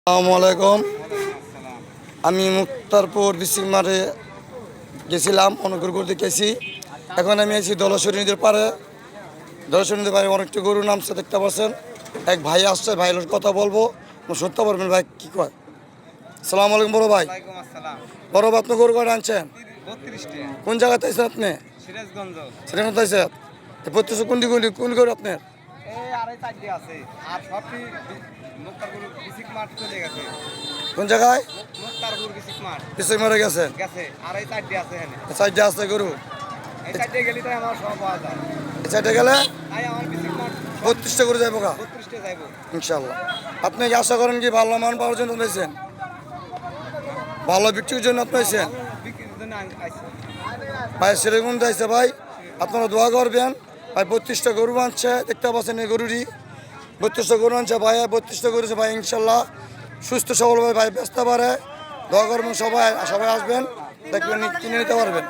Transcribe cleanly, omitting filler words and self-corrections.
আসসালামু আলাইকুম। আমি মুক্তারপুর বিসিক মাঠে গেছিলাম, অনুগ্রহ করতে গেছি। এখন আমি আছি দলশ্বরী নদীর পাড়ে। দলশ্বরী নদীর পাড়ে অনেকটা গরু নামছে, দেখতে পাচ্ছেন। এক ভাই আসছে, ভাইয়ের কথা বলবো, শুনতে পারবেন ভাই কি কয়। আসসালামু আলাইকুম বড় ভাই। বড় ভাই, আপনি গরু কয়টা আনছেন? কোন জায়গাতে আছেন আপনি? সিরাজগঞ্জ আছেন। প্রত্যেক কোন গরু আপনার? কোন জায়গায়? বিসিক মাঠে গেছেন? সাইডে আছে গরু। এই সাইডে গেলে 32টা করে যাইব গা ইনশাল্লাহ। আপনি কি আশা করেন কি ভালো মান পাওয়ার জন্য পেয়েছেন? ভালো বিক্রির জন্য আপনি আছেন ভাই? সেরকম যাইছে ভাই, আপনারা দোয়া করবেন। ভাই 32টা গরু আনছে, দেখতে পাচ্ছেন এই গরুরই 32টা গরু আনছে ভাই। 32টা করেছে ভাই, ইনশাল্লাহ সুস্থ সবল ভাই ব্যস্ত পারে। দোয়া করবেন, সবাই সবাই আসবেন, দেখবেন কিনে নিতে পারবেন।